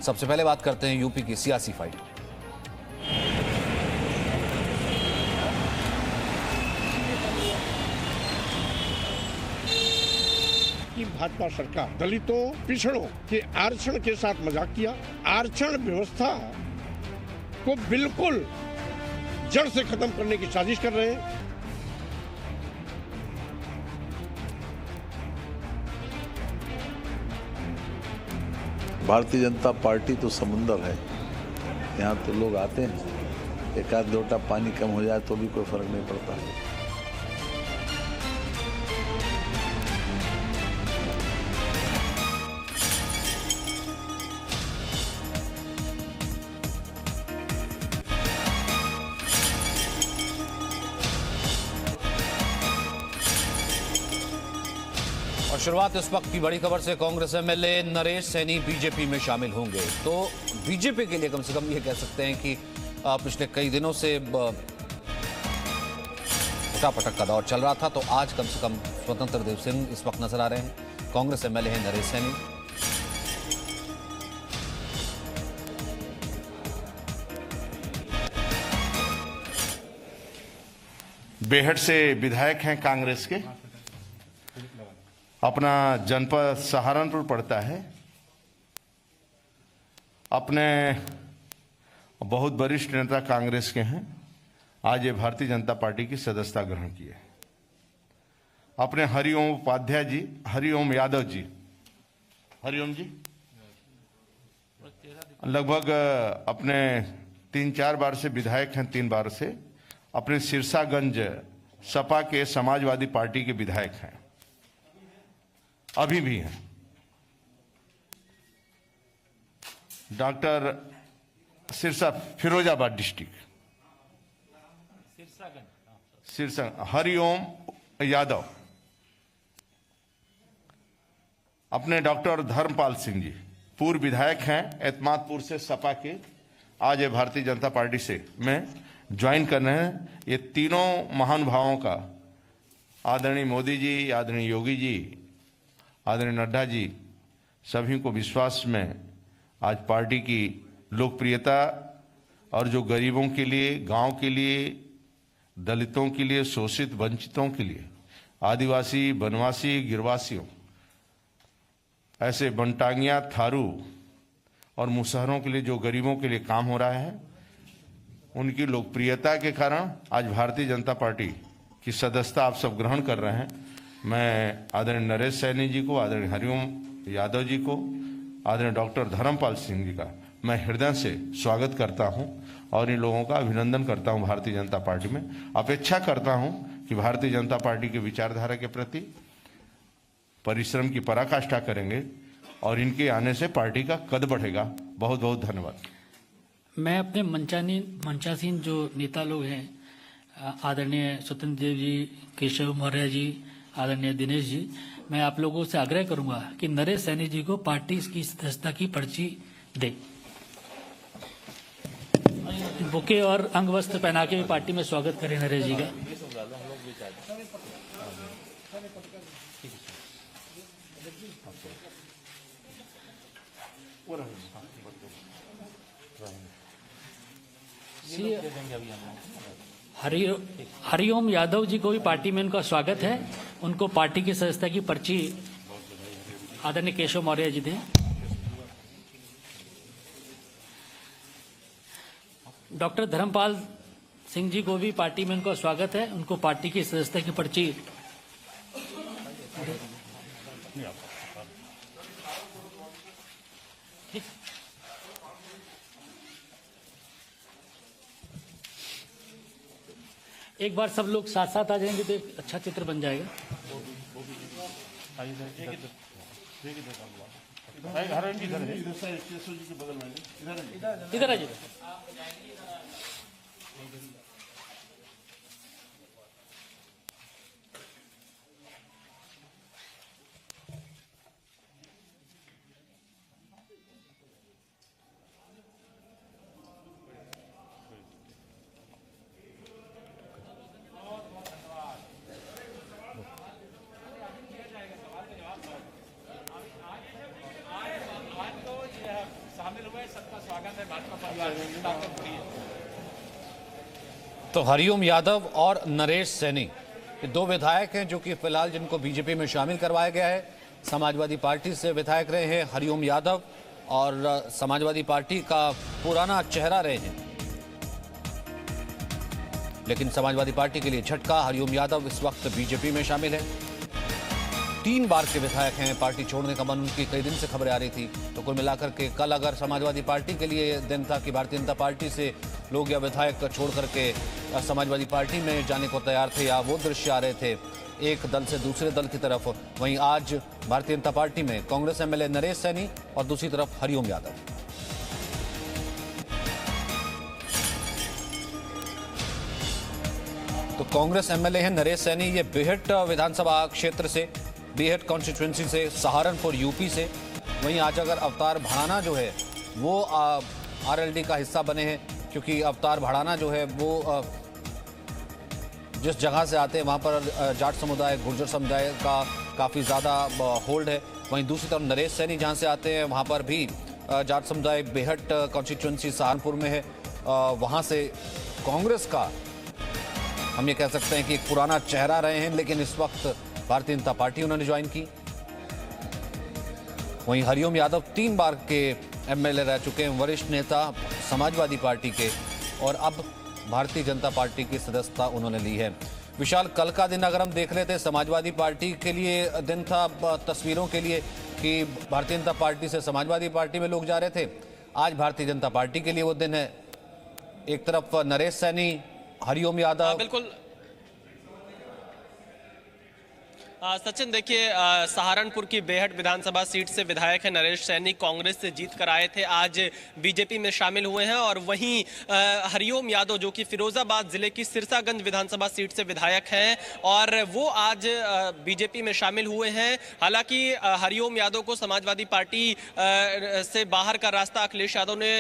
सबसे पहले बात करते हैं यूपी की सियासी फाइट। कि भाजपा सरकार दलितों पिछड़ों के आरक्षण के साथ मजाक किया। आरक्षण व्यवस्था को बिल्कुल जड़ से खत्म करने की साजिश कर रहे हैं। भारतीय जनता पार्टी तो समुंदर है, यहाँ तो लोग आते हैं, एक आध लोटा पानी कम हो जाए तो भी कोई फर्क नहीं पड़ता। और शुरुआत इस वक्त की बड़ी खबर से। कांग्रेस एमएलए नरेश सैनी बीजेपी में शामिल होंगे। तो बीजेपी के लिए कम से कम ये कह सकते हैं कि पिछले कई दिनों से उठापटक का दौर चल रहा था, तो आज कम से कम स्वतंत्र देव सिंह इस वक्त नजर आ रहे हैं। कांग्रेस एमएलए हैं नरेश सैनी। बेहट से विधायक हैं कांग्रेस के, अपना जनपद सहारनपुर पड़ता है, अपने बहुत वरिष्ठ नेता कांग्रेस के हैं। आज ये भारतीय जनता पार्टी की सदस्यता ग्रहण की है। अपने हरिओम उपाध्याय जी, हरिओम यादव जी, हरिओम जी लगभग अपने 3-4 बार से विधायक हैं, 3 बार से अपने सिरसागंज सपा के समाजवादी पार्टी के विधायक हैं, अभी भी हैं। डॉक्टर सिरसा, फिरोजाबाद डिस्ट्रिक्ट, सिरसा हरिओम यादव, अपने डॉक्टर धर्मपाल सिंह जी पूर्व विधायक हैं एतमादपुर से सपा के, आज ये भारतीय जनता पार्टी से में ज्वाइन कर रहे हैं। ये तीनों महानुभावों का आदरणीय मोदी जी, आदरणीय योगी जी, आदरणीय नड्डा जी, सभी को विश्वास में आज पार्टी की लोकप्रियता और जो गरीबों के लिए, गांव के लिए, दलितों के लिए, शोषित वंचितों के लिए, आदिवासी, वनवासी, गिरवासियों, ऐसे बनटांगिया, थारू और मुसहरों के लिए जो गरीबों के लिए काम हो रहा है, उनकी लोकप्रियता के कारण आज भारतीय जनता पार्टी की सदस्यता आप सब ग्रहण कर रहे हैं। मैं आदरणीय नरेश सैनी जी को, आदरणीय हरिओम यादव जी को, आदरणीय डॉक्टर धर्मपाल सिंह जी का मैं हृदय से स्वागत करता हूं और इन लोगों का अभिनंदन करता हूं। भारतीय जनता पार्टी में अपेक्षा करता हूं कि भारतीय जनता पार्टी की विचारधारा के प्रति परिश्रम की पराकाष्ठा करेंगे और इनके आने से पार्टी का कद बढ़ेगा। बहुत बहुत धन्यवाद। मैं अपने मंचासीन जो नेता लोग हैं, आदरणीय स्वतंत्र देव जी, केशव मौर्य जी, आदरणीय दिनेश जी, मैं आप लोगों से आग्रह करूंगा कि नरेश सैनी जी को पार्टी की सदस्यता की पर्ची दे। बुके और अंग वस्त्र पहना के भी पार्टी में स्वागत करें नरेश जी का। हरिओम यादव जी को भी पार्टी में उनका स्वागत है। उनको पार्टी की सदस्यता की पर्ची आदरणीय केशव मौर्य जी दें। डॉक्टर धर्मपाल सिंह जी को भी पार्टी में उनका स्वागत है। उनको पार्टी की सदस्यता की पर्ची एक बार सब लोग साथ साथ आ जाएंगे तो एक अच्छा चित्र बन जाएगा। इधर आ जाइए। तो हरिओम यादव और नरेश सैनी ये दो विधायक हैं जो कि फिलहाल जिनको बीजेपी में शामिल करवाया गया है। समाजवादी पार्टी से विधायक रहे हैं हरिओम यादव और समाजवादी पार्टी का पुराना चेहरा रहे हैं, लेकिन समाजवादी पार्टी के लिए झटका। हरिओम यादव इस वक्त बीजेपी में शामिल है। 3 बार के विधायक हैं। पार्टी छोड़ने का मन उनकी कई दिन से खबरें आ रही थी। तो कुल मिलाकर के कल अगर समाजवादी पार्टी के लिए दिन था कि भारतीय जनता पार्टी से लोग या विधायक छोड़ करके समाजवादी पार्टी में जाने को तैयार थे या वो दृश्य आ रहे थे एक दल से दूसरे दल की तरफ, वहीं आज भारतीय जनता पार्टी में कांग्रेस एमएलए नरेश सैनी और दूसरी तरफ हरिओम यादव। तो कांग्रेस एमएलए हैं नरेश सैनी, ये बेहट विधानसभा क्षेत्र से, बेहट कॉन्स्टिट्यूंसी से, सहारनपुर यूपी से। वहीं आज अगर अवतार भड़ाना जो है वो आरएलडी का हिस्सा बने हैं, क्योंकि अवतार भड़ाना जो है वो जिस जगह से आते हैं वहाँ पर जाट समुदाय, गुर्जर समुदाय का काफ़ी ज़्यादा होल्ड है। वहीं दूसरी तरफ नरेश सैनी जहाँ से आते हैं वहाँ पर भी जाट समुदाय बेहट कॉन्स्टिट्यूंसी सहारनपुर में है। वहाँ से कांग्रेस का हम ये कह सकते हैं कि एक पुराना चेहरा रहे हैं, लेकिन इस वक्त भारतीय जनता पार्टी उन्होंने ज्वाइन की। वहीं हरिओम यादव 3 बार के एमएलए रह चुके हैं, वरिष्ठ नेता समाजवादी पार्टी के, और अब भारतीय जनता पार्टी की सदस्यता उन्होंने ली है। विशाल, कल का दिन अगर हम देख लेते, समाजवादी पार्टी के लिए दिन था तस्वीरों के लिए कि भारतीय जनता पार्टी से समाजवादी पार्टी में लोग जा रहे थे। आज भारतीय जनता पार्टी के लिए वो दिन है। एक तरफ नरेश सैनी, हरिओम यादव। बिल्कुल सचिन, देखिए सहारनपुर की बेहट विधानसभा सीट से विधायक है नरेश सैनी, कांग्रेस से जीत कर आए थे, आज बीजेपी में शामिल हुए हैं। और वहीं हरिओम यादव जो कि फिरोजाबाद जिले की सिरसागंज विधानसभा सीट से विधायक हैं और वो आज बीजेपी में शामिल हुए हैं। हालांकि हरिओम यादव को समाजवादी पार्टी से बाहर का रास्ता अखिलेश यादव ने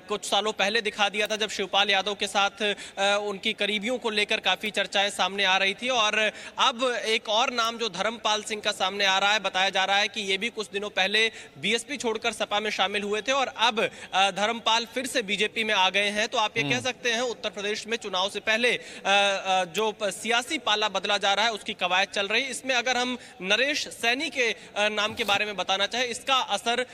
कुछ सालों पहले दिखा दिया था, जब शिवपाल यादव के साथ उनकी करीबियों को लेकर काफी चर्चाएं सामने आ रही थी। और अब एक और नाम जो धर्मपाल सिंह का सामने आ रहा है, बताया जा रहा है कि ये भी कुछ दिनों पहले बीएसपी छोड़कर सपा में शामिल हुए थे और अब धर्मपाल फिर से बीजेपी में आ गए हैं। तो आप ये कह सकते हैं उत्तर प्रदेश में चुनाव से पहले जो सियासी पाला बदला जा रहा है उसकी कवायद चल रही है। इसमें अगर हम नरेश सैनी के नाम के बारे में बताना चाहें, इसका असर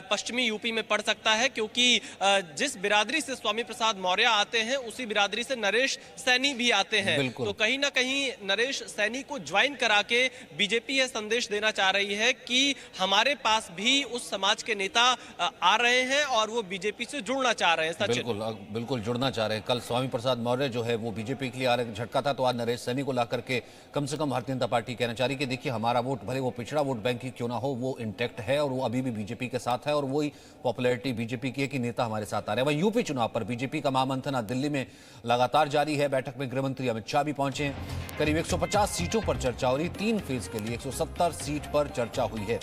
पश्चिमी यूपी में पड़ सकता है, क्योंकि जिस बिरादरी से स्वामी प्रसाद मौर्य आते हैं उसी बिरादरी से नरेश सैनी भी आते हैं। तो कहीं ना कहीं नरेश सैनी को ज्वाइन करा के बीजेपी यह संदेश देना चाह रही है कि हमारे पास भी उस समाज के नेता आ रहे हैं और वो बीजेपी से जुड़ना चाह रहे हैं। बिल्कुल जुड़ना चाह रहे हैं। कल स्वामी प्रसाद मौर्य जो है वो बीजेपी के लिए आ रहे झटका था, तो आज नरेश सैनी को ला करके कम से कम भारतीय जनता पार्टी कहना चाह रही कि देखिए हमारा वोट भले वो पिछड़ा वोट बैंक ही क्यों ना हो, वो इंटैक्ट है और वो अभी भी बीजेपी के साथ है और वही पॉपुलैरिटी बीजेपी की है कि नेता हमारे साथ आ रहे हैं। वहीं यूपी चुनाव पर बीजेपी का महामंथन आज दिल्ली में लगातार जारी है। बैठक में गृहमंत्री अमित शाह भी पहुंचे हैं। करीब 150 सीटों पर चर्चा हो रही, 3 फेज के लिए 170 सीट पर चर्चा हुई है।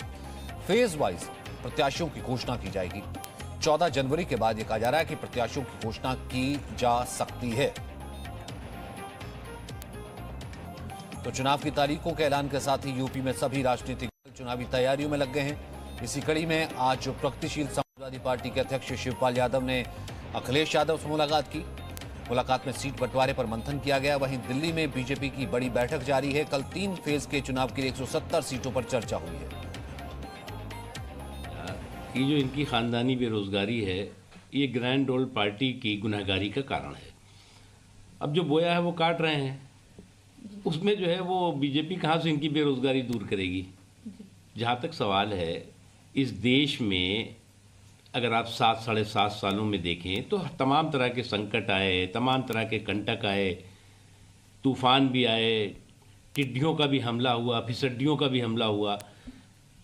फेज वाइज प्रत्याशियों की घोषणा की जाएगी। 14 जनवरी के बाद यह कहा जा रहा है कि प्रत्याशियों की घोषणा की जा सकती है। तो चुनाव की तारीखों के ऐलान के साथ ही यूपी में सभी राजनीतिक चुनावी तैयारियों में लग गए हैं। इसी कड़ी में आज प्रगतिशील समाजवादी पार्टी के अध्यक्ष शिवपाल यादव ने अखिलेश यादव से मुलाकात की। मुलाकात में सीट बंटवारे पर मंथन किया गया। वहीं दिल्ली में बीजेपी की बड़ी बैठक जारी है। कल 3 फेज के चुनाव के लिए 170 सीटों पर चर्चा हुई है। ये जो इनकी खानदानी बेरोजगारी है, ये ग्रैंड ओल्ड पार्टी की गुनाहगारी का कारण है। अब जो बोया है वो काट रहे हैं, उसमें जो है वो बीजेपी कहाँ से इनकी बेरोजगारी दूर करेगी। जहाँ तक सवाल है, इस देश में अगर आप 7 साढ़े 7 सालों में देखें तो तमाम तरह के संकट आए, तमाम तरह के कंटक आए, तूफान भी आए, टिड्डियों का भी हमला हुआ, फिसड्डियों का भी हमला हुआ,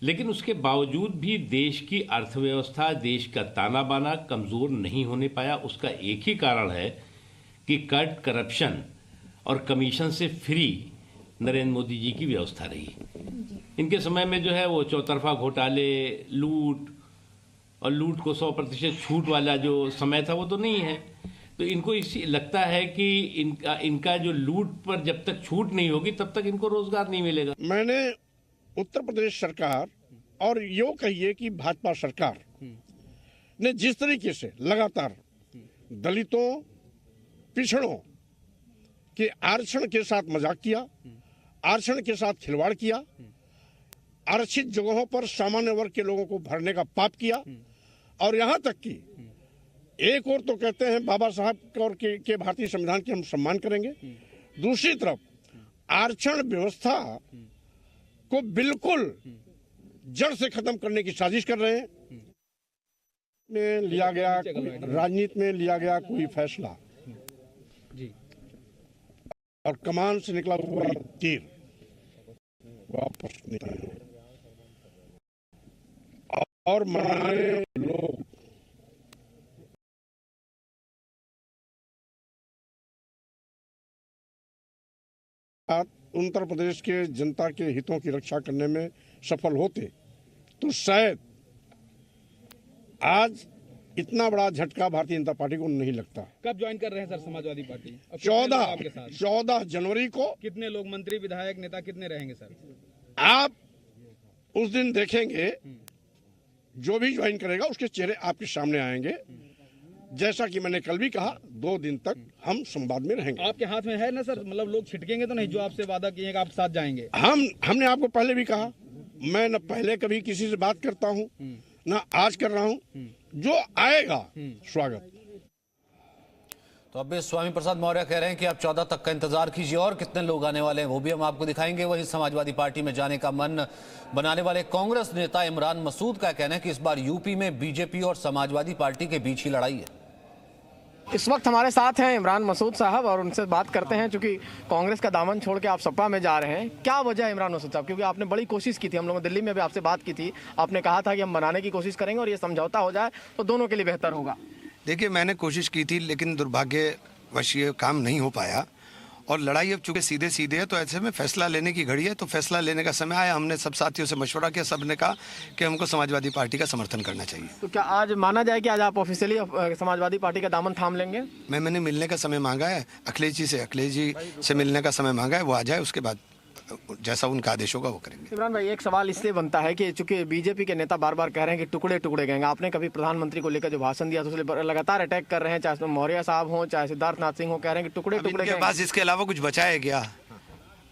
लेकिन उसके बावजूद भी देश की अर्थव्यवस्था, देश का ताना बाना कमज़ोर नहीं होने पाया। उसका एक ही कारण है कि कट, करप्शन और कमीशन से फ्री नरेंद्र मोदी जी की व्यवस्था रही। इनके समय में जो है वो चौतरफा घोटाले, लूट और लूट को 100% छूट वाला जो समय था वो तो नहीं है। तो इनको इसी लगता है कि इनका जो लूट पर जब तक छूट नहीं होगी तब तक इनको रोजगार नहीं मिलेगा। मैंने उत्तर प्रदेश सरकार और यो कहिए कि भाजपा सरकार ने जिस तरीके से लगातार दलितों, पिछड़ों के आरक्षण के साथ मजाक किया, आरक्षण के साथ खिलवाड़ किया, आरक्षित जगहों पर सामान्य वर्ग के लोगों को भरने का पाप किया, और यहाँ तक कि एक और तो कहते हैं बाबा साहब और के भारतीय संविधान की हम सम्मान करेंगे, दूसरी तरफ आरक्षण व्यवस्था को बिल्कुल जड़ से खत्म करने की साजिश कर रहे हैं। में लिया गया राजनीति में लिया गया कोई फैसला और कमान से निकला हुआ तीर वापस नहीं आए, और हमारे लोग उत्तर प्रदेश के जनता के हितों की रक्षा करने में सफल होते तो शायद आज इतना बड़ा झटका भारतीय जनता पार्टी को नहीं लगता। कब ज्वाइन कर रहे हैं सर समाजवादी पार्टी? 14 जनवरी को। कितने लोग, मंत्री, विधायक, नेता कितने रहेंगे सर? आप उस दिन देखेंगे, जो भी ज्वाइन करेगा उसके चेहरे आपके सामने आएंगे। जैसा कि मैंने कल भी कहा, 2 दिन तक हम संवाद में रहेंगे। आपके हाथ में है ना सर, मतलब लोग छिटकेंगे तो नहीं जो आपसे वादा किए आप साथ जाएंगे? हमने आपको पहले भी कहा, मैं न पहले कभी किसी से बात करता हूँ न आज कर रहा हूँ, जो आएगा स्वागत। तो अब स्वामी प्रसाद मौर्य कह रहे हैं कि आप 14 तक का इंतजार कीजिए, और कितने लोग आने वाले हैं वो भी हम आपको दिखाएंगे। वहीं समाजवादी पार्टी में जाने का मन बनाने वाले कांग्रेस नेता इमरान मसूद का कहना है कि इस बार यूपी में बीजेपी और समाजवादी पार्टी के बीच ही लड़ाई है। इस वक्त हमारे साथ हैं इमरान मसूद साहब, और उनसे बात करते हैं। चूंकि कांग्रेस का दामन छोड़ के आप सपा में जा रहे हैं, क्या वजह है इमरान मसूद साहब? क्योंकि आपने बड़ी कोशिश की थी, हम लोग दिल्ली में भी आपसे बात की थी, आपने कहा था कि हम बनाने की कोशिश करेंगे और ये समझौता हो जाए तो दोनों के लिए बेहतर होगा। देखिए, मैंने कोशिश की थी लेकिन दुर्भाग्यवश ये काम नहीं हो पाया, और लड़ाई अब चूंकि सीधे सीधे है तो ऐसे में फैसला लेने की घड़ी है, तो फैसला लेने का समय आया। हमने सब साथियों से मशवरा किया, सब ने कहा कि हमको समाजवादी पार्टी का समर्थन करना चाहिए। तो क्या आज माना जाए कि आज आप ऑफिशियली समाजवादी पार्टी का दामन थाम लेंगे? मैंने मिलने का समय मांगा है अखिलेश जी से मिलने का समय मांगा है, वो आ जाए, उसके बाद जैसा उनका आदेश होगा वो करेंगे। इमरान भाई, एक सवाल इसलिए बनता है कि चूंकि बीजेपी के नेता बार बार कह रहे हैं कि टुकड़े टुकड़े गएंगे, आपने कभी प्रधानमंत्री को लेकर जो भाषण दिया तो उसलिए लगातार अटैक कर रहे हैं, चाहे मौर्य साहब हो चाहे सिद्धार्थनाथ सिंह हो, कह रहे हैं कि टुकड़े टुकड़े के पास इसके अलावा कुछ बचा है क्या?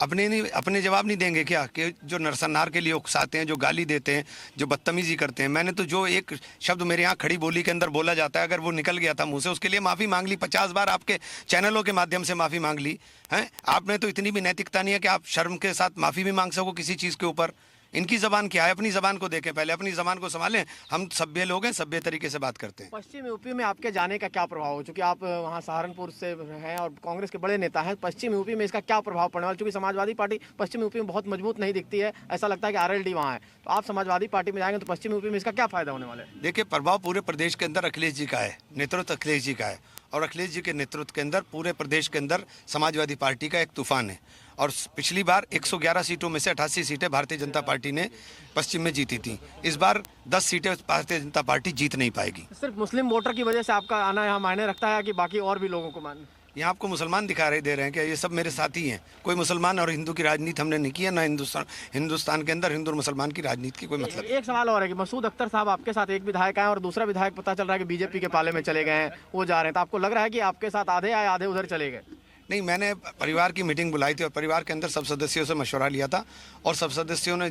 अपने जवाब नहीं देंगे क्या? कि जो नरसंहार के लिए उकसाते हैं, जो गाली देते हैं, जो बदतमीजी करते हैं। मैंने तो जो एक शब्द मेरे यहाँ खड़ी बोली के अंदर बोला जाता है, अगर वो निकल गया था मुंह से, उसके लिए माफ़ी मांग ली। 50 बार आपके चैनलों के माध्यम से माफ़ी मांग ली है। आपने तो इतनी भी नैतिकता नहीं है कि आप शर्म के साथ माफ़ी भी मांग सको किसी चीज़ के ऊपर। इनकी जबान क्या है? अपनी जबान को देखें, पहले अपनी जबान को संभालें। हम सभ्य लोग हैं, सभ्य तरीके से बात करते हैं। पश्चिम यूपी में आपके जाने का क्या प्रभाव हो? चूंकि आप वहाँ सहारनपुर से हैं और कांग्रेस के बड़े नेता हैं, पश्चिम यूपी में इसका क्या प्रभाव पड़ने वाला? क्योंकि समाजवादी पार्टी पश्चिम यूपी में बहुत मजबूत नहीं दिखती है, ऐसा लगता है कि आरएलडी वहाँ है, तो आप समाजवादी पार्टी में जाएंगे तो पश्चिम यूपी में इसका क्या फायदा होने वाला है? देखिए, प्रभाव पूरे प्रदेश के अंदर अखिलेश जी का है, नेतृत्व अखिलेश जी का है, और अखिलेश जी के नेतृत्व के अंदर पूरे प्रदेश के अंदर समाजवादी पार्टी का एक तूफान है। और पिछली बार 111 सीटों में से 88 सीटें भारतीय जनता पार्टी ने पश्चिम में जीती थी। इस बार 10 सीटें भारतीय जनता पार्टी जीत नहीं पाएगी। सिर्फ मुस्लिम वोटर की वजह से आपका आना यहाँ मायने रखता है कि बाकी और भी लोगों को माने? यहाँ आपको मुसलमान दिखाई दे रहे हैं कि ये सब मेरे साथी हैं। कोई मुसलमान और हिंदू की राजनीति हमने नहीं की है, ना हिंदुस्तान के अंदर हिंदू और मुसलमान की राजनीति की कोई मतलब। एक सवाल और है कि मसूद अख्तर साहब आपके साथ एक विधायक आए और दूसरा विधायक पता चल रहा है कि बीजेपी के पाले में चले गए हैं, वो जा रहे हैं, तो आपको लग रहा है कि आपके साथ आधे आए आधे उधर चले गए? नहीं, मैंने परिवार की मीटिंग बुलाई थी और परिवार के अंदर सब सदस्यों से मशवरा लिया था, और सब सदस्यों ने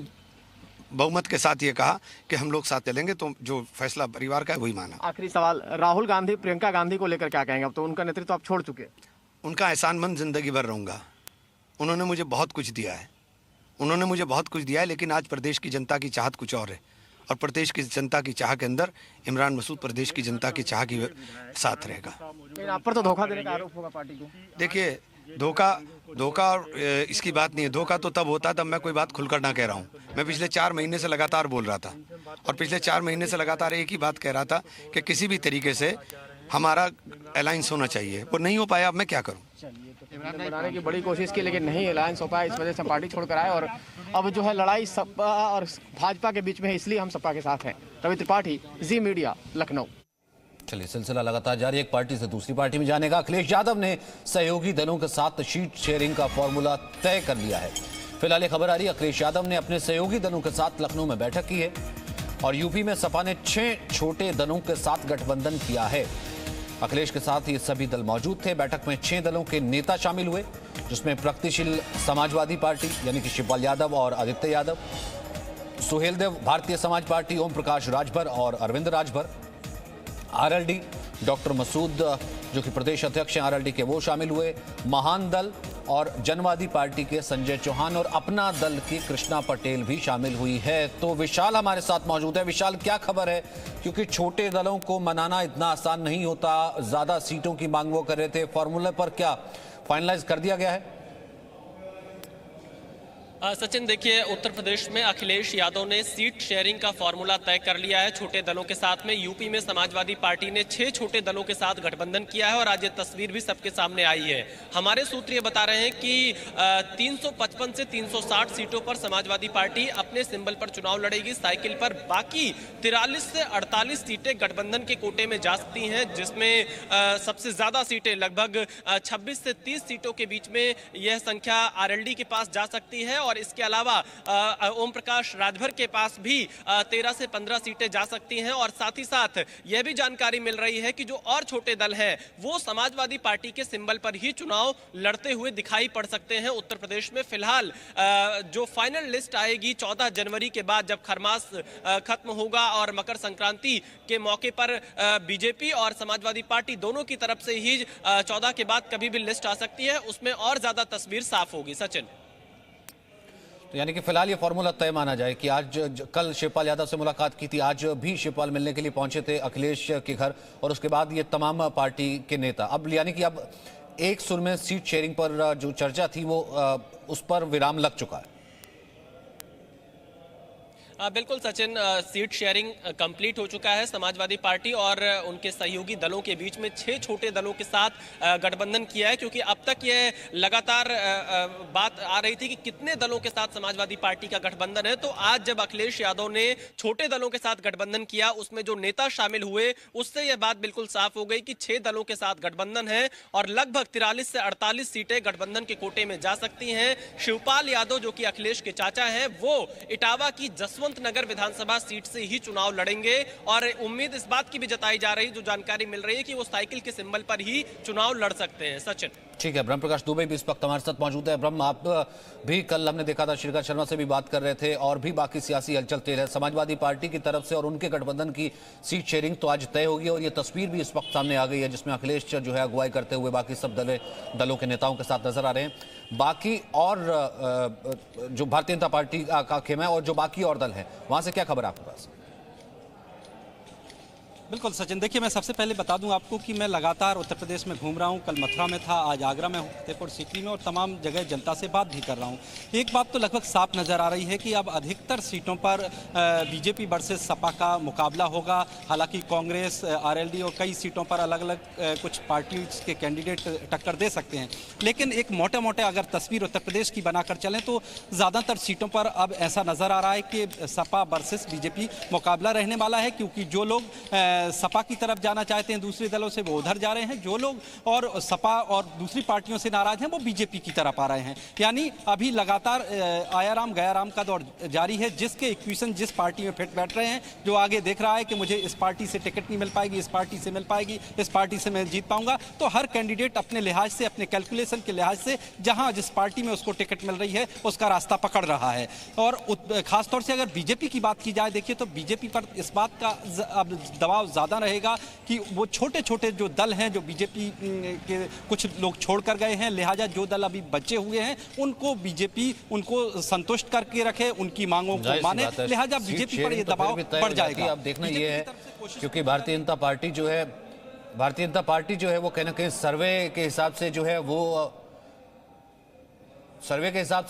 बहुमत के साथ ये कहा कि हम लोग साथ चलेंगे, तो जो फैसला परिवार का है वही माना। आखिरी सवाल, राहुल गांधी प्रियंका गांधी को लेकर क्या कहेंगे? अब तो उनका नेतृत्व आप छोड़ चुके हैं। उनका एहसानमंद जिंदगी भर रहूँगा। उन्होंने मुझे बहुत कुछ दिया है, लेकिन आज प्रदेश की जनता की चाहत कुछ और है, और प्रदेश की जनता की चाह के अंदर इमरान मसूद प्रदेश की जनता की चाह के साथ रहेगा। आप पर तो धोखा देने का आरोप होगा पार्टी को। देखिए, धोखा और इसकी बात नहीं है। धोखा तो तब होता तब मैं कोई बात खुलकर ना कह रहा हूँ। मैं पिछले 4 महीने से लगातार बोल रहा था, और पिछले 4 महीने से लगातार एक ही बात कह रहा था कि किसी भी तरीके से हमारा अलायंस होना चाहिए। वो नहीं हो पाया, अब मैं क्या करूँ? बनाने की बड़ी कोशिश की लेकिन नहीं अलायंस हो पाया, इस वजह से पार्टी छोड़कर आए, और अब जो है लड़ाई सपा और भाजपा के बीच में है, इसलिए हम सपा के साथ हैं। रवि त्रिपाठी, जी मीडिया, लखनऊ। चलिए, सिलसिला लगातार जारी, एक पार्टी से दूसरी पार्टी में जाने का। अखिलेश यादव ने सहयोगी दलों के साथ सीट शेयरिंग का फॉर्मूला तय कर लिया है। फिलहाल ये खबर आ रही है, अखिलेश यादव ने अपने सहयोगी दलों के साथ लखनऊ में बैठक की है। और यूपी में सपा ने 6 छोटे दलों के साथ गठबंधन किया है। अखिलेश के साथ ये सभी दल मौजूद थे। बैठक में 6 दलों के नेता शामिल हुए, जिसमें प्रगतिशील समाजवादी पार्टी यानी कि शिवपाल यादव और आदित्य यादव, सुहेलदेव भारतीय समाज पार्टी, ओम प्रकाश राजभर और अरविंद राजभर, आरएलडी डॉक्टर मसूद जो कि प्रदेश अध्यक्ष हैं आरएलडी के, वो शामिल हुए, महान दल और जनवादी पार्टी के संजय चौहान और अपना दल की कृष्णा पटेल भी शामिल हुई है। तो विशाल हमारे साथ मौजूद है। विशाल, क्या खबर है? क्योंकि छोटे दलों को मनाना इतना आसान नहीं होता, ज्यादा सीटों की मांग वो कर रहे थे, फॉर्मूले पर क्या फाइनलाइज कर दिया गया है? सचिन, देखिए, उत्तर प्रदेश में अखिलेश यादव ने सीट शेयरिंग का फॉर्मूला तय कर लिया है छोटे दलों के साथ में। यूपी में समाजवादी पार्टी ने 6 छोटे दलों के साथ गठबंधन किया है और आज ये तस्वीर भी सबके सामने आई है। हमारे सूत्र ये बता रहे हैं कि 355 से 360 सीटों पर समाजवादी पार्टी अपने सिंबल पर चुनाव लड़ेगी, साइकिल पर। बाकी 43 से 48 सीटें गठबंधन के कोटे में जा सकती हैं, जिसमें सबसे ज्यादा सीटें लगभग 26 से 30 सीटों के बीच में यह संख्या आरएलडी के पास जा सकती है। और इसके अलावा ओम प्रकाश राजभर के पास भी 13 से 15 सीटें जा सकती हैं। और साथ ही साथ यह भी जानकारी मिल रही है कि जो और छोटे दल हैं वो समाजवादी पार्टी के सिंबल पर ही चुनाव लड़ते हुए दिखाई पड़ सकते हैं उत्तर प्रदेश में। फिलहाल जो फाइनल लिस्ट आएगी 14 जनवरी के बाद, जब खरमास खत्म होगा और मकर संक्रांति के मौके पर बीजेपी और समाजवादी पार्टी दोनों की तरफ से ही 14 के बाद कभी भी लिस्ट आ सकती है, उसमें और ज्यादा तस्वीर साफ होगी। सचिन, तो यानी कि फिलहाल ये फॉर्मूला तय माना जाए कि आज कल शिवपाल यादव से मुलाकात की थी, आज भी शिवपाल मिलने के लिए पहुंचे थे अखिलेश के घर, और उसके बाद ये तमाम पार्टी के नेता अब यानी कि अब एक सुर में सीट शेयरिंग पर जो चर्चा थी वो उस पर विराम लग चुका है। बिल्कुल सचिन, सीट शेयरिंग कंप्लीट हो चुका है। समाजवादी पार्टी और उनके सहयोगी दलों के बीच में 6 छोटे दलों के साथ गठबंधन किया है, क्योंकि अब तक ये लगातार बात आ रही थी कि कितने दलों के साथ समाजवादी पार्टी का गठबंधन है। तो आज जब अखिलेश यादव ने छोटे दलों के साथ गठबंधन किया, उसमें जो नेता शामिल हुए, उससे यह बात बिल्कुल साफ हो गई कि 6 दलों के साथ गठबंधन है और लगभग 43 से 48 सीटें गठबंधन के कोटे में जा सकती हैं। शिवपाल यादव जो कि अखिलेश के चाचा हैं, वो इटावा की जसवंत नगर विधानसभा सीट से ही चुनाव लड़ेंगे और उम्मीद इस बात की भी जताई जा रही, जो जानकारी मिल रही है, कि वो साइकिल के सिंबल पर ही चुनाव लड़ सकते हैं। सचिन, ठीक है। ब्रह्म प्रकाश दुबे भी इस वक्त हमारे साथ मौजूद है। ब्रह्म, आप भी कल हमने देखा था श्रीकांत शर्मा से भी बात कर रहे थे और भी बाकी सियासी हलचल तेज है। समाजवादी पार्टी की तरफ से और उनके गठबंधन की सीट शेयरिंग तो आज तय होगी और ये तस्वीर भी इस वक्त सामने आ गई है, जिसमें अखिलेश जो है अगुवाई करते हुए बाकी सब दलों के नेताओं के साथ नजर आ रहे हैं। बाकी और जो भारतीय जनता पार्टी का खेमा है और जो बाकी और दल है, वहां से क्या खबर है आपके पास? बिल्कुल सचिन, देखिए, मैं सबसे पहले बता दूं आपको कि मैं लगातार उत्तर प्रदेश में घूम रहा हूं। कल मथुरा में था, आज आगरा में हूं, फतेहपुर सीकरी में, और तमाम जगह जनता से बात भी कर रहा हूं। एक बात तो लगभग साफ नज़र आ रही है कि अब अधिकतर सीटों पर बीजेपी वर्सेस सपा का मुकाबला होगा। हालांकि कांग्रेस, आरएलडी और कई सीटों पर अलग अलग कुछ पार्टी के कैंडिडेट टक्कर दे सकते हैं, लेकिन एक मोटे मोटे अगर तस्वीर उत्तर प्रदेश की बनाकर चलें तो ज़्यादातर सीटों पर अब ऐसा नज़र आ रहा है कि सपा वर्सेस बीजेपी मुकाबला रहने वाला है, क्योंकि जो लोग सपा की तरफ जाना चाहते हैं दूसरे दलों से, वो उधर जा रहे हैं। जो लोग और सपा और दूसरी पार्टियों से नाराज हैं, वो बीजेपी की तरफ आ रहे हैं। यानी अभी लगातार आया राम गया राम का दौर जारी है, जिसके इक्वेशन जिस पार्टी में फिट बैठ रहे हैं, जो आगे देख रहा है कि मुझे इस पार्टी से टिकट नहीं मिल पाएगी, इस पार्टी से मिल पाएगी, इस पार्टी से मैं जीत पाऊंगा, तो हर कैंडिडेट अपने लिहाज से, अपने कैलकुलेशन के लिहाज से, जहां जिस पार्टी में उसको टिकट मिल रही है उसका रास्ता पकड़ रहा है। और खासतौर से अगर बीजेपी की बात की जाए, देखिए, तो बीजेपी पर इस बात का अब दबाव ज्यादा रहेगा कि वो छोटे छोटे जो दल हैं, जो बीजेपी के कुछ लोग छोड़कर गए हैं, लिहाजा जो दल अभी बचे हुए हैं उनको बीजेपी उनको संतुष्ट करके रखे, उनकी मांगों को माने, लिहाजा बीजेपी पर ये दबाव बढ़ जाएगा। अब देखना ये है, क्योंकि भारतीय जनता पार्टी जो है वो कहीं ना कहीं सर्वे के हिसाब से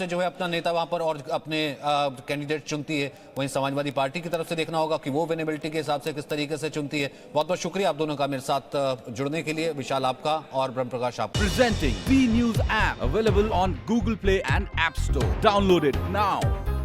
जो है अपना नेता वहां पर और अपने कैंडिडेट चुनती है। वहीं समाजवादी पार्टी की तरफ से देखना होगा कि वो विनेबिलिटी के हिसाब से किस तरीके से चुनती है। बहुत बहुत शुक्रिया आप दोनों का मेरे साथ जुड़ने के लिए, विशाल आपका और ब्रह्म प्रकाश आपका। Presenting B news app available on Google Play and app store. Download it now.